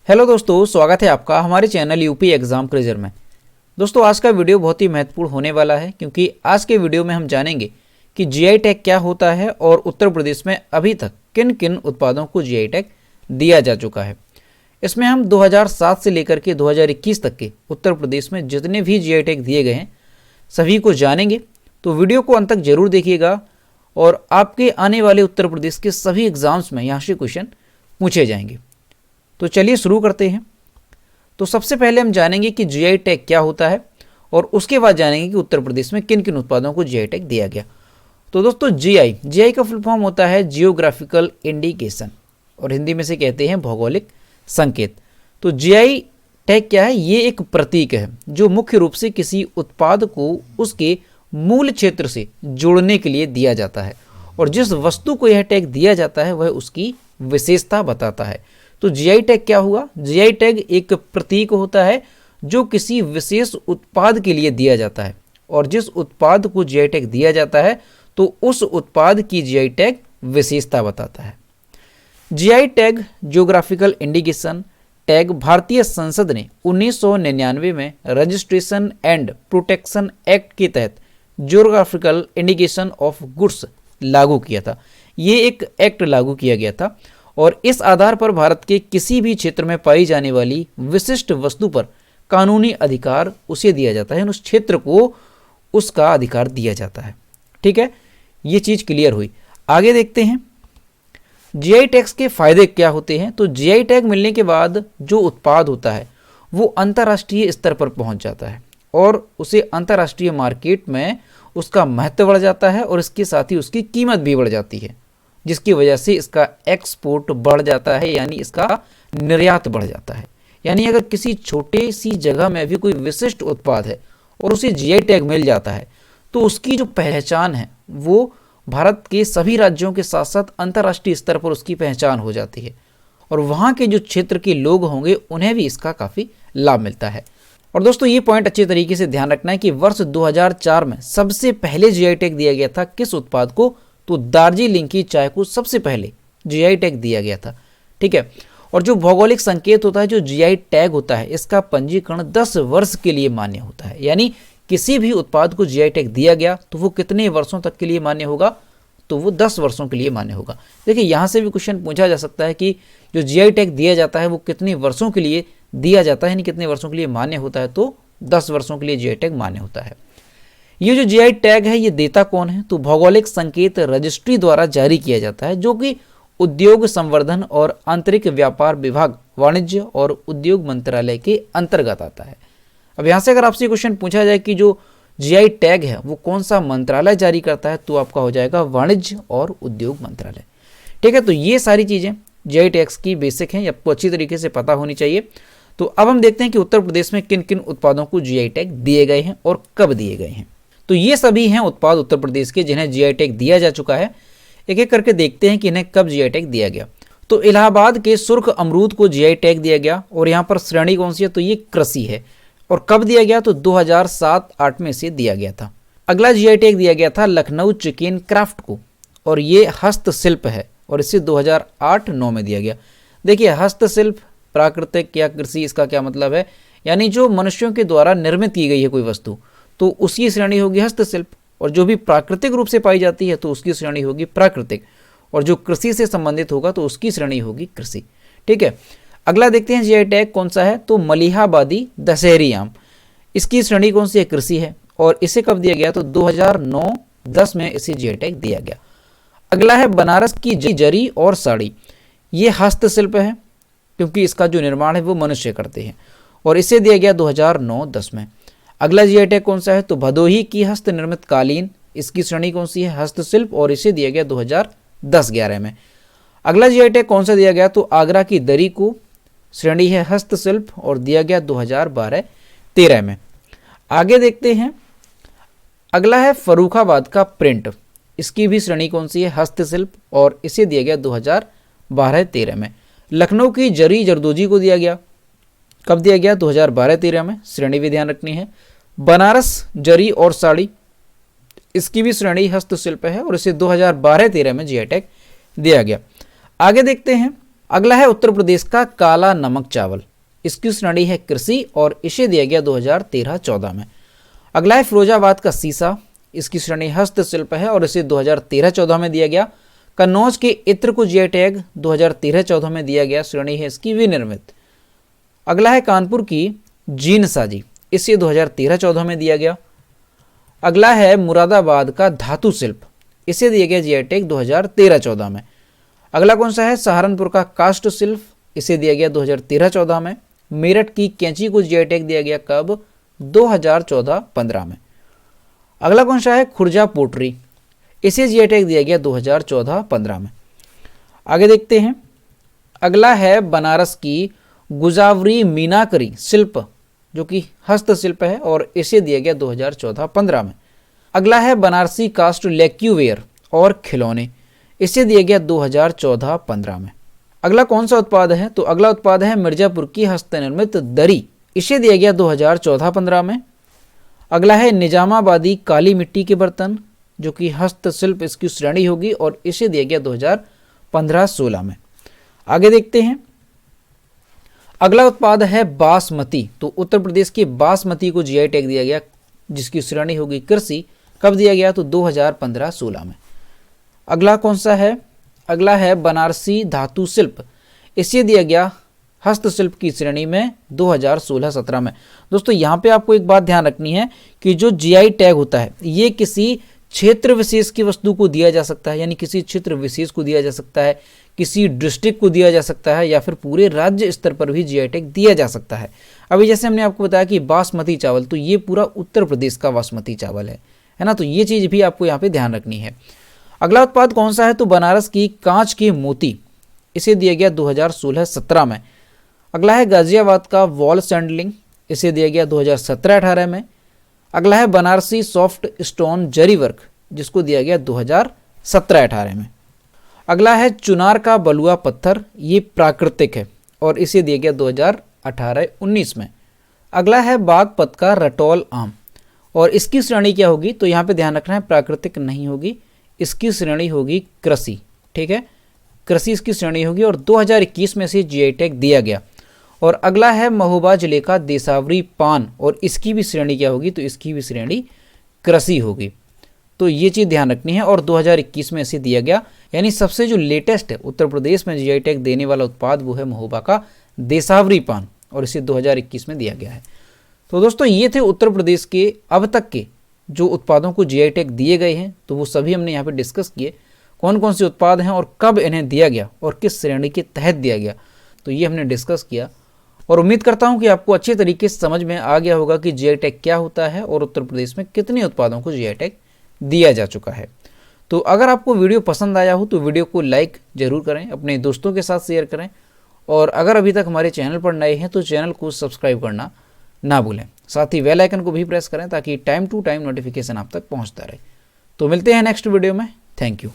Hello दोस्तों, स्वागत है आपका हमारे चैनल यूपी एग्जाम क्रेजर में। दोस्तों आज का वीडियो बहुत ही महत्वपूर्ण होने वाला है क्योंकि आज के वीडियो में हम जानेंगे कि जीआई टैग क्या होता है और उत्तर प्रदेश में अभी तक किन किन उत्पादों को जीआई टैग दिया जा चुका है। इसमें हम 2007 से लेकर के 2021 तक के उत्तर प्रदेश में जितने भी जीआई टैग दिए गए हैं सभी को जानेंगे। तो वीडियो को अंत तक जरूर देखिएगा और आपके आने वाले उत्तर प्रदेश के सभी एग्जाम्स में यहाँ से क्वेश्चन पूछे जाएंगे। तो चलिए शुरू करते हैं। तो सबसे पहले हम जानेंगे कि जीआई टैग क्या होता है और उसके बाद जानेंगे कि उत्तर प्रदेश में किन किन उत्पादों को जीआई टैग दिया गया। तो दोस्तों जीआई का फुल फॉर्म होता है जियोग्राफिकल इंडिकेशन और हिंदी में से कहते हैं भौगोलिक संकेत। तो जीआई टैग क्या है? ये एक प्रतीक है जो मुख्य रूप से किसी उत्पाद को उसके मूल क्षेत्र से जोड़ने के लिए दिया जाता है और जिस वस्तु को यह टैग दिया जाता है वह उसकी विशेषता बताता है। तो जीआई टैग क्या हुआ? जीआई टैग एक प्रतीक होता है जो किसी विशेष उत्पाद के लिए दिया जाता है और जिस उत्पाद को जीआई टैग दिया जाता है तो उस उत्पाद की जीआई टैग विशेषता बताता है। GI tag geographical indication tag भारतीय संसद ने 1999 में रजिस्ट्रेशन एंड प्रोटेक्शन एक्ट के तहत जियोग्राफिकल इंडिकेशन ऑफ गुड्स लागू किया था। ये एक एक्ट लागू किया गया था और इस आधार पर भारत के किसी भी क्षेत्र में पाई जाने वाली विशिष्ट वस्तु पर कानूनी अधिकार उसे दिया जाता है, उस क्षेत्र को उसका अधिकार दिया जाता है। ठीक है, ये चीज़ क्लियर हुई। आगे देखते हैं जीआई टैग्स के फायदे क्या होते हैं। तो जीआई टैग मिलने के बाद जो उत्पाद होता है वो अंतर्राष्ट्रीय स्तर पर पहुंच जाता है और उसे अंतर्राष्ट्रीय मार्केट में उसका महत्व बढ़ जाता है और इसके साथ ही उसकी कीमत भी बढ़ जाती है, जिसकी वजह से इसका एक्सपोर्ट बढ़ जाता है, यानी इसका निर्यात बढ़ जाता है। यानी अगर किसी छोटे सी जगह में भी कोई विशिष्ट उत्पाद है और उसे जीआई टैग मिल जाता है तो उसकी जो पहचान है वो भारत के सभी राज्यों के साथ साथ अंतर्राष्ट्रीय स्तर पर उसकी पहचान हो जाती है और वहाँ के जो क्षेत्र के लोग होंगे उन्हें भी इसका काफ़ी लाभ मिलता है। और दोस्तों ये पॉइंट अच्छे तरीके से ध्यान रखना है कि वर्ष 2004 में सबसे पहले जीआई टैग दिया गया था किस उत्पाद को? तो दार्जिलिंग की चाय को सबसे पहले जीआई टैग दिया गया था। ठीक है, और जो भौगोलिक संकेत होता है, जो जीआई टैग होता है, इसका पंजीकरण 10 वर्ष के लिए मान्य होता है। यानी किसी भी उत्पाद को जीआई टैग दिया गया तो वो कितने वर्षों तक के लिए मान्य होगा? तो वो 10 वर्षों के लिए मान्य होगा। देखिए यहाँ से भी क्वेश्चन पूछा जा सकता है कि जो जीआई टैग दिया जाता है वो कितने वर्षों के लिए दिया जाता है, यानी कितने वर्षों के लिए मान्य होता है? तो 10 वर्षों के लिए जीआई टैग मान्य होता है। ये जो जीआई टैग है ये देता कौन है? तो भौगोलिक संकेत रजिस्ट्री द्वारा जारी किया जाता है जो कि उद्योग संवर्धन और आंतरिक व्यापार विभाग, वाणिज्य और उद्योग मंत्रालय के अंतर्गत आता है। अब यहाँ से अगर आपसे क्वेश्चन पूछा जाए कि जो जीआई टैग है वो कौन सा मंत्रालय जारी करता है तो आपका हो जाएगा वाणिज्य और उद्योग मंत्रालय। ठीक है, तो ये सारी चीज़ें जीआई टैग्स की बेसिक हैं, आपको अच्छी तरीके से पता होनी चाहिए। तो अब हम देखते हैं कि उत्तर प्रदेश में किन किन उत्पादों को जीआई टैग दिए गए हैं और कब दिए गए हैं। तो ये सभी हैं उत्पाद उत्तर प्रदेश के जिन्हें जीआई टैग दिया जा चुका है। एक एक करके देखते हैं कि इन्हें कब जीआई टैग दिया गया। तो इलाहाबाद के सुर्ख अमरूद को जीआई टैग दिया गया और यहाँ पर श्रेणी कौन सी है? तो ये कृषि है। और कब दिया गया? तो 2007-8 में से दिया गया था। अगला जीआई टैग दिया गया था लखनऊ चिकन क्राफ्ट को और ये हस्तशिल्प है और इसे 2008-9 में दिया गया। देखिए हस्तशिल्प, प्राकृतिक या कृषि, इसका क्या मतलब है? यानी जो मनुष्यों के द्वारा निर्मित की गई है कोई वस्तु तो उसकी श्रेणी होगी हस्तशिल्प और जो भी प्राकृतिक रूप से पाई जाती है तो उसकी श्रेणी होगी प्राकृतिक और जो कृषि से संबंधित होगा तो उसकी श्रेणी होगी कृषि। ठीक है, अगला देखते हैं जीआई टैग कौन सा है। तो मलिहाबादी दशहरी आम, इसकी श्रेणी कौन सी है? कृषि है और इसे कब दिया गया? तो 2009-10 में इसे जीआई टैग दिया गया। अगला है बनारस की जरी और साड़ी, ये हस्तशिल्प है क्योंकि इसका जो निर्माण है वो मनुष्य करते हैं और इसे दिया गया 2009-10 में। अगला जीआई टैग कौन सा है? तो भदोही की हस्त निर्मित कालीन, इसकी श्रेणी कौन सी है? हस्तशिल्प और इसे दिया गया 2010-11 में। अगला जीआई टैग कौन सा दिया गया? तो आगरा की दरी को, श्रेणी है हस्तशिल्प और दिया गया 2012-13 में। आगे देखते हैं, अगला है फर्रुखाबाद का प्रिंट, इसकी भी श्रेणी कौन सी है? हस्तशिल्प और इसे दिया गया 2012-13 में। लखनऊ की जरी जरदोजी को दिया गया, कब दिया गया? 2012-13 में, श्रेणी भी ध्यान रखनी है। बनारस जरी और साड़ी, इसकी भी श्रेणी हस्तशिल्प है और इसे 2012-13 में जीआई टैग दिया गया। आगे देखते हैं अगला है उत्तर प्रदेश का काला नमक चावल, इसकी श्रेणी है कृषि और इसे दिया गया 2013-14 में। अगला है फिरोजाबाद का सीसा, इसकी श्रेणी हस्तशिल्प है और इसे 2013-14 में दिया गया। कन्नौज के इत्र को जीआई टैग 2013-14 में दिया गया, श्रेणी है इसकी विनिर्मित। अगला है कानपुर की जीन साजी, इसे 2013-14 में दिया गया। अगला है मुरादाबाद का धातु शिल्प, इसे दिया गया जीआई टैग 2013-14 में। अगला कौन सा है सहारनपुर का काष्ठ शिल्प, इसे दिया गया 2013-14 में। मेरठ की कैंची को जीआई टैग दिया गया कब, 2014-15 में। अगला कौन सा है खुर्जा पोट्री, इसे जीआई टैग दिया गया 2014-15 में। आगे देखते हैं। अगला है बनारस की गुजावरी मीनाकरी शिल्प, जो कि हस्तशिल्प है और इसे दिया गया 2014-15 में। अगला है बनारसी कास्ट लेक्यूवेयर और खिलौने, इसे दिया गया 2014-15 में। अगला कौन सा उत्पाद है, तो अगला उत्पाद है मिर्जापुर की हस्तनिर्मित दरी, इसे दिया गया 2014-15 में। अगला है निजामाबादी काली मिट्टी के बर्तन, जो कि हस्तशिल्प इसकी श्रेणी होगी और इसे दिया गया 2015-16 में। आगे देखते हैं। अगला उत्पाद है बासमती, तो उत्तर प्रदेश की बासमती को जीआई टैग दिया गया, जिसकी श्रेणी होगी कृषि, कब दिया गया, तो 2015-16 में। अगला कौन सा है, अगला है बनारसी धातु शिल्प, इसे दिया गया हस्तशिल्प की श्रेणी में 2016-17 में। दोस्तों यहाँ पे आपको एक बात ध्यान रखनी है कि जो जीआई टैग होता है ये किसी क्षेत्र विशेष की वस्तु को दिया जा सकता है, यानी किसी क्षेत्र विशेष को दिया जा सकता है, किसी डिस्ट्रिक्ट को दिया जा सकता है, या फिर पूरे राज्य स्तर पर भी जीआई टैग दिया जा सकता है। अभी जैसे हमने आपको बताया कि बासमती चावल, तो ये पूरा उत्तर प्रदेश का बासमती चावल है ना, तो ये चीज़ भी आपको यहाँ पे ध्यान रखनी है। अगला उत्पाद कौन सा है, तो बनारस की कांच के मोती, इसे दिया गया 2016-17 में। अगला है गाजियाबाद का वॉल सैंडलिंग, इसे दिया गया 2017-18 में। अगला है बनारसी सॉफ्ट स्टोन जरी वर्क, जिसको दिया गया 2017-18 में। अगला है चुनार का बलुआ पत्थर, ये प्राकृतिक है और इसे दिया गया 2018-19 में। अगला है बागपत का रटौल आम और इसकी श्रेणी क्या होगी, तो यहाँ पे ध्यान रखना है प्राकृतिक नहीं होगी, इसकी श्रेणी होगी कृषि, ठीक है, कृषि इसकी श्रेणी होगी और 2021 में से जीआई टैग दिया गया। और अगला है महोबा जिले का देसावरी पान और इसकी भी श्रेणी क्या होगी, तो इसकी भी श्रेणी कृषि होगी। तो ये चीज़ ध्यान रखनी है और 2021 में इसे दिया गया, यानी सबसे जो लेटेस्ट है उत्तर प्रदेश में जीआई टैग देने वाला उत्पाद वो है महोबा का देसावरी पान और इसे 2021 में दिया गया है। तो दोस्तों ये थे उत्तर प्रदेश के अब तक के जो उत्पादों को जीआई टैग दिए गए हैं, तो वो सभी हमने यहाँ पे डिस्कस किए, कौन कौन से उत्पाद हैं और कब इन्हें दिया गया और किस श्रेणी के तहत दिया गया, तो ये हमने डिस्कस किया। और उम्मीद करता हूँ कि आपको अच्छे तरीके से समझ में आ गया होगा कि जीआई टैग क्या होता है और उत्तर प्रदेश में कितने उत्पादों को जीआई टैग दिया जा चुका है। तो अगर आपको वीडियो पसंद आया हो तो वीडियो को लाइक ज़रूर करें, अपने दोस्तों के साथ शेयर करें और अगर अभी तक हमारे चैनल पर नए हैं तो चैनल को सब्सक्राइब करना ना भूलें। साथ ही बेल आइकन को भी प्रेस करें ताकि टाइम टू टाइम नोटिफिकेशन आप तक पहुंचता रहे। तो मिलते हैं नेक्स्ट वीडियो में। Thank you.